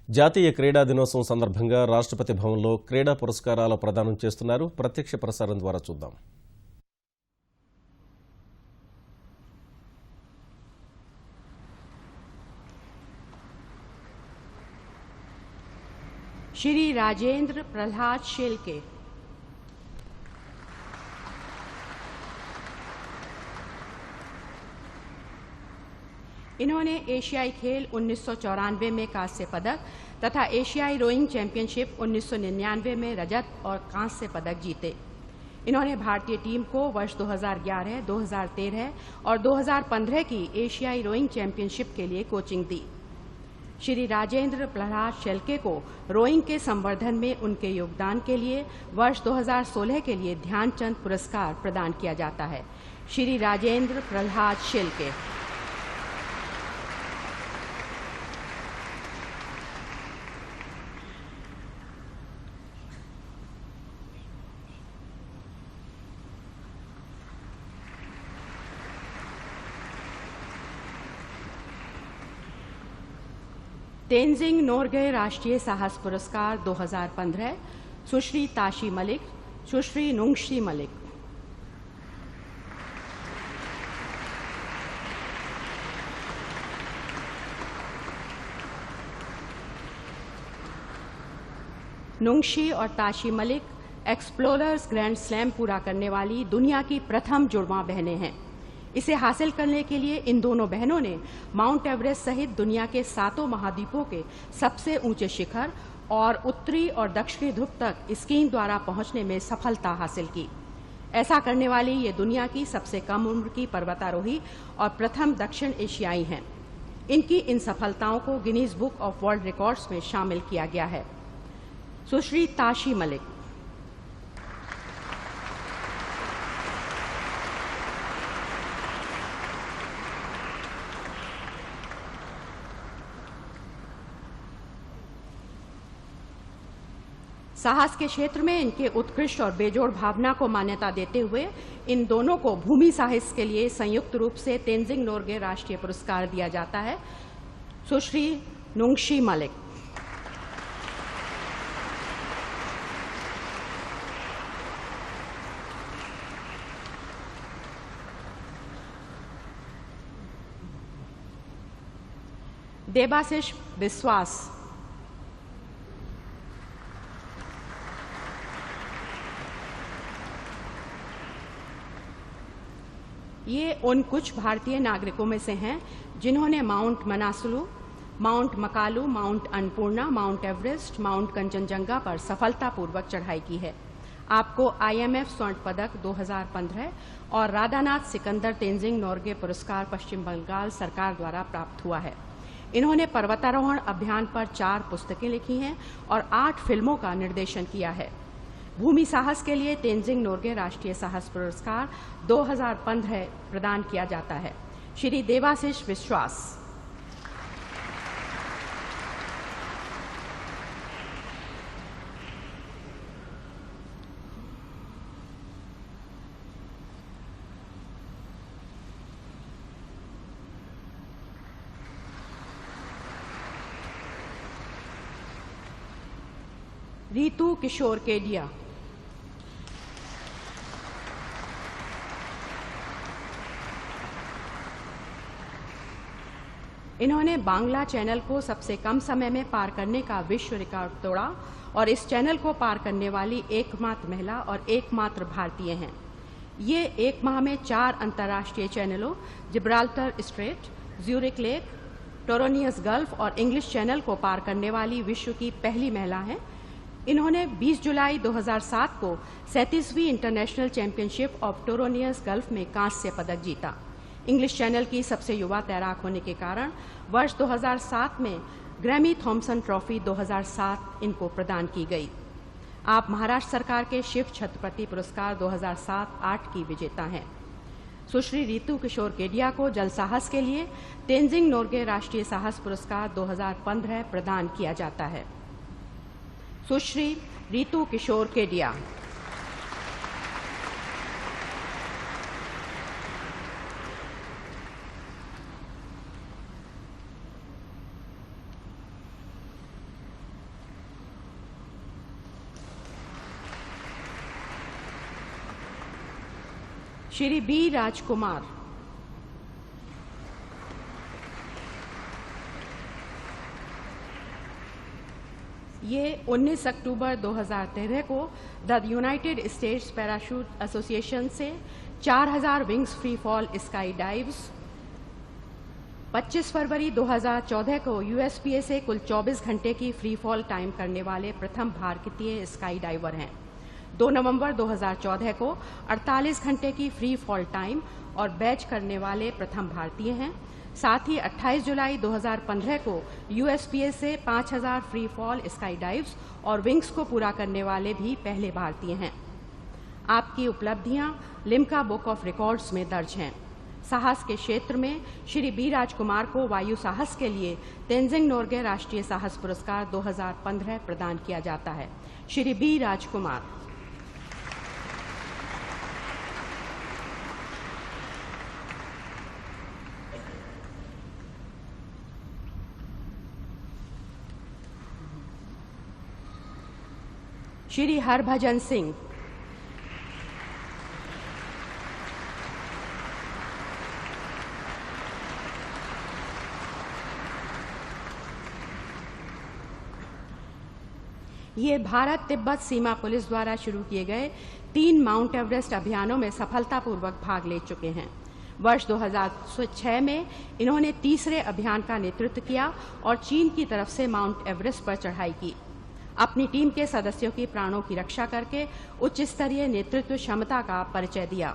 జాతీయ క్రీడా దినోత్సవం సందర్భంగా రాష్ట్రపతి భవన్లో క్రీడా పురస్కారాల ప్రదానం చేస్తున్నారు. ప్రత్యక్ష ప్రసారం ద్వారా చూద్దాం. श्री राजेंद्र प्रहलाद शेलके, इन्होंने एशियाई खेल 1994 में कांस्य पदक तथा एशियाई रोइंग चैंपियनशिप 1999 में रजत और कांस्य पदक जीते. इन्होंने भारतीय टीम को वर्ष 2011, 2013 और 2015 की एशियाई रोइंग चैंपियनशिप के लिए कोचिंग दी. श्री राजेंद्र प्रहलाद शेलके को रोइंग के संवर्धन में उनके योगदान के लिए वर्ष 2016 के लिए ध्यानचंद पुरस्कार प्रदान किया जाता है. श्री राजेंद्र प्रहलाद शेलके. तेंजिंग नोर्गे राष्ट्रीय साहस पुरस्कार 2015 सुश्री ताशी मलिक, सुश्री नुंगशी मलिक. नुंगशी और Tashi Malik explorers grand slam पूरा करने वाली दुनिया की प्रथम जुड़वा बहनें हैं. इसे हासिल करने के लिए इन दोनों बहनों ने माउंट एवरेस्ट सहित दुनिया के 7 महाद्वीपों के सबसे ऊंचे शिखर और उत्तरी और दक्षिणी ध्रुव तक स्कीइंग द्वारा पहुंचने में सफलता हासिल की. ऐसा करने वाली ये दुनिया की सबसे कम उम्र की पर्वतारोही और प्रथम दक्षिण एशियाई हैं. इनकी इन सफलताओं को Guinness book of world records में शामिल किया गया है. सुश्री ताशी मलिक. साहस के क्षेत्र में इनके उत्कृष्ट और बेजोड़ भावना को मान्यता देते हुए इन दोनों को भूमि साहस के लिए संयुक्त रूप से तेंजिंग नोर्गे राष्ट्रीय पुरस्कार दिया जाता है. सुश्री नुंगशी मलिक. देबाशिष विश्वास. ये उन कुछ भारतीय नागरिकों में से हैं जिन्होंने mount Manaslu, mount Makalu, mount Annapurna, mount Everest, mount Kanchenjunga पर सफलतापूर्वक चढ़ाई की है. आपको IMF स्वर्ण पदक 2015 और राधानाथ सिकंदर तेंजिंग नोर्गे पुरस्कार पश्चिम बंगाल सरकार द्वारा प्राप्त हुआ है. इन्होंने पर्वतारोहण अभियान पर 4 पुस्तकें लिखी हैं और 8 फिल्मों का निर्देशन किया है. भूमि साहस के लिए तेंजिंग नोर्गे राष्ट्रीय साहस पुरस्कार 2015 प्रदान किया जाता है. श्री देबाशिष विश्वास. रीतू किशोर केडिया. इन्होंने बांग्ला चैनल को सबसे कम समय में पार करने का विश्व रिकॉर्ड तोड़ा और इस चैनल को पार करने वाली एकमात्र महिला और एकमात्र भारतीय हैं. ये एक माह में 4 अंतर्राष्ट्रीय चैनलों जिब्राल्टर स्ट्रेट, ज्यूरिक लेक, टोरोनियस गल्फ और इंग्लिश चैनल को पार करने वाली विश्व की पहली महिला हैं. इन्होंने 20 जुलाई 2007 को 37वीं इंटरनेशनल चैंपियनशिप ऑफ टोरोनियस गल्फ में कांस्य पदक जीता. इंग्लिश चैनल की सबसे युवा तैराक होने के कारण वर्ष 2007 में ग्रैमी थॉमसन ट्रॉफी 2007 इनको प्रदान की गई. आप महाराष्ट्र सरकार के शिव छत्रपति पुरस्कार 2007-8 की विजेता हैं. सुश्री रीतू किशोर केडिया को जल साहस के लिए तेंजिंग नोर्गे राष्ट्रीय साहस पुरस्कार 2015 प्रदान किया जाता है. सुश्री रीतू किशोर केडिया. श्री बी राजकुमार, ये 19 अक्टूबर 2013 को the United states parachute association से 4000 wings free fall sky dives, 25 फरवरी 2014 को यूएसपीए से कुल 24 घंटे की फ्री फॉल टाइम करने वाले प्रथम भारतीय स्काई डाइवर हैं। 2 नवंबर 2014 को 48 घंटे की फ्री फॉल टाइम और बैच करने वाले प्रथम भारतीय हैं। साथ ही 28 जुलाई 2015 को यूएसपीए से 5000 फ्री फॉल स्काई डाइव्स और विंग्स को पूरा करने वाले भी पहले भारतीय हैं। आपकी उपलब्धियां लिम्का बुक ऑफ रिकॉर्ड्स में दर्ज हैं। साहस के क्षेत्र में श्री बी राजकुमार को वायु साहस के लिए तेंजिंग नोर्गे राष्ट्रीय साहस पुरस्कार 2015 प्रदान किया जाता है। श्री बी राजकुमार। श्री हरभजन सिंह। ये भारत तिब्बत सीमा पुलिस द्वारा शुरू किए गए 3 माउंट एवरेस्ट अभियानों में सफलतापूर्वक भाग ले चुके हैं। वर्ष 2006 में इन्होंने तीसरे अभियान का नेतृत्व किया और चीन की तरफ से माउंट एवरेस्ट पर चढ़ाई की। अपनी टीम के सदस्यों की प्राणों की रक्षा करके उच्च स्तरीय नेतृत्व क्षमता का परिचय दिया।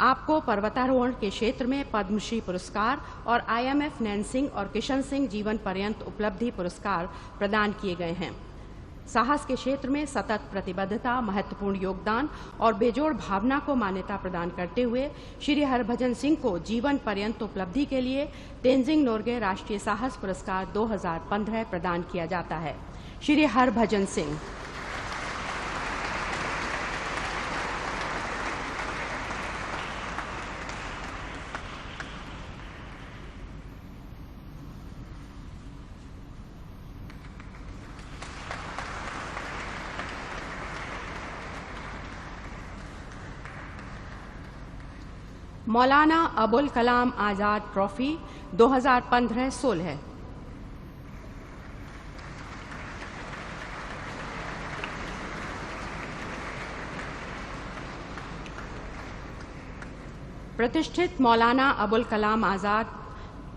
आपको पर्वतारोहण के क्षेत्र में पद्मश्री पुरस्कार और IMF नैनसिंग और किशन सिंह जीवन पर्यंत उपलब्धि पुरस्कार प्रदान किए गए हैं। साहस के क्षेत्र में सतत प्रतिबद्धता, महत्वपूर्ण योगदान और बेजोड़ भावना को मान्यता प्रदान करते हुए श्री हरभजन सिंह को जीवन पर्यंत उपलब्धि के लिए तेंजिंग नोर्गे राष्ट्रीय साहस पुरस्कार 2015 प्रदान किया जाता है। श्री हरभजन सिंह। मौलाना अबुल कलाम आजाद ट्रॉफी 2015-16। प्रतिष्ठित मौलाना अबुल कलाम आजाद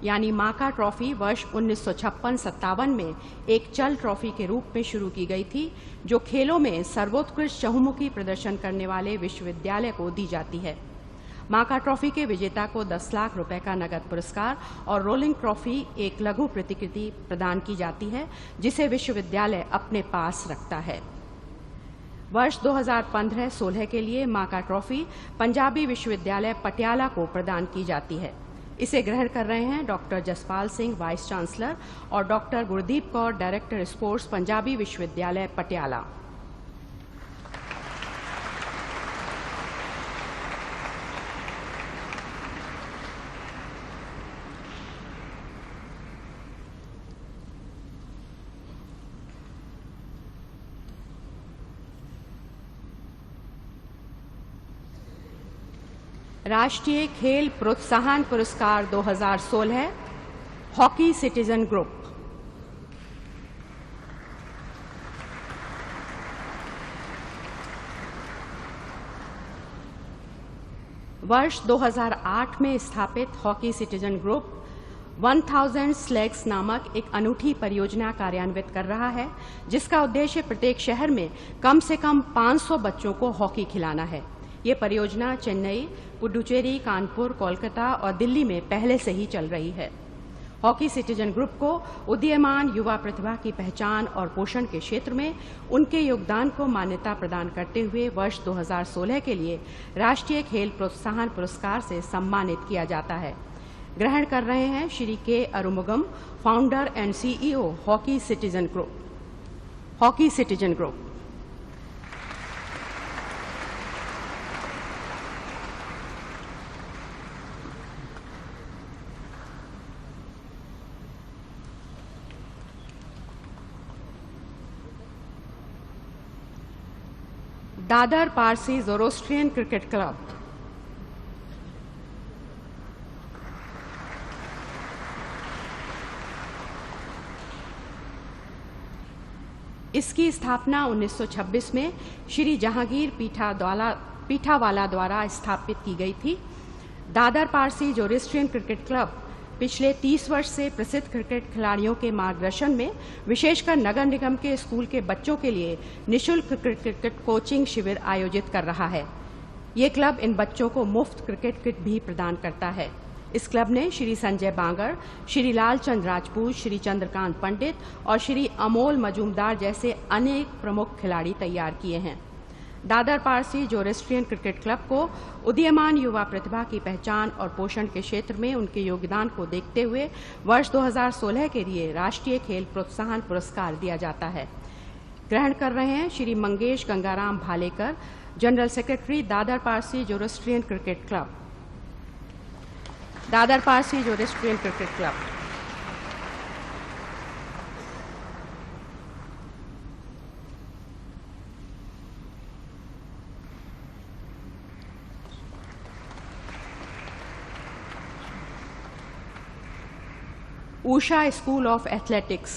यानी माका ट्रॉफी वर्ष 1956-57 में एक चल ट्रॉफी के रूप में शुरू की गई थी, जो खेलों में सर्वोत्कृष्ट चहुमुखी प्रदर्शन करने वाले विश्वविद्यालय को दी जाती है। माका ट्रॉफी के विजेता को 10 लाख रुपए का नगद पुरस्कार और रोलिंग ट्रॉफी एक लघु प्रतिकृति प्रदान की जाती है, जिसे विश्वविद्यालय अपने पास रखता है। वर्ष 2015-16 के लिए माका ट्रॉफी पंजाबी विश्वविद्यालय पटियाला को प्रदान की जाती है। इसे ग्रहण कर रहे हैं doctor Jaspal Singh, vice chancellor, और doctor Gurdeep Kaur, director sports, Punjabi विश्वविद्यालय पटियाला। राष्ट्रीय खेल प्रोत्साहन पुरस्कार 2016 हॉकी सिटीजन ग्रुप। वर्ष 2008 में स्थापित हॉकी सिटीजन ग्रुप 1000 स्लेग्स नामक एक अनूठी परियोजना कार्यान्वित कर रहा है, जिसका उद्देश्य प्रत्येक शहर में कम से कम 500 बच्चों को हॉकी खिलाना है। ये परियोजना चेन्नई, पुडुचेरी, कानपुर, कोलकाता और दिल्ली में पहले से ही चल रही है। हॉकी सिटीजन ग्रुप को उदीयमान युवा प्रतिभा की पहचान और पोषण के क्षेत्र में उनके योगदान को मान्यता प्रदान करते हुए वर्ष 2016 के लिए राष्ट्रीय खेल प्रोत्साहन पुरस्कार से सम्मानित किया जाता है। ग्रहण कर रहे हैं Shri K Arumugam, founder and CEO hockey citizen group. Hockey citizen group. Dadar Parsi Zoroastrian cricket club, इसकी स्थापना 1926 में श्री जहांगीर पीठावाला द्वारा स्थापित की गई थी। Dadar Parsi Zoroastrian cricket club पिछले 30 वर्ष से प्रसिद्ध क्रिकेट खिलाड़ियों के मार्गदर्शन में विशेषकर नगर निगम के स्कूल के बच्चों के लिए निःशुल्क क्रिकेट कोचिंग शिविर आयोजित कर रहा है। ये क्लब इन बच्चों को मुफ्त क्रिकेट किट भी प्रदान करता है। इस क्लब ने श्री संजय बांगर, श्री लालचंद राजपूत, श्री चंद्रकांत पंडित और श्री अमोल मजूमदार जैसे अनेक प्रमुख खिलाड़ी तैयार किए हैं। Dadar Parsi Zoroastrian cricket club को उदीयमान युवा प्रतिभा की पहचान और पोषण के क्षेत्र में उनके योगदान को देखते हुए वर्ष 2016 के लिए राष्ट्रीय खेल प्रोत्साहन पुरस्कार दिया जाता है। ग्रहण कर रहे हैं Shri Mangesh Gangaram Bhalekar, general secretary Dadar Parsi Zoroastrian cricket club. Dadar Parsi Zoroastrian cricket club. Usha school of athletics,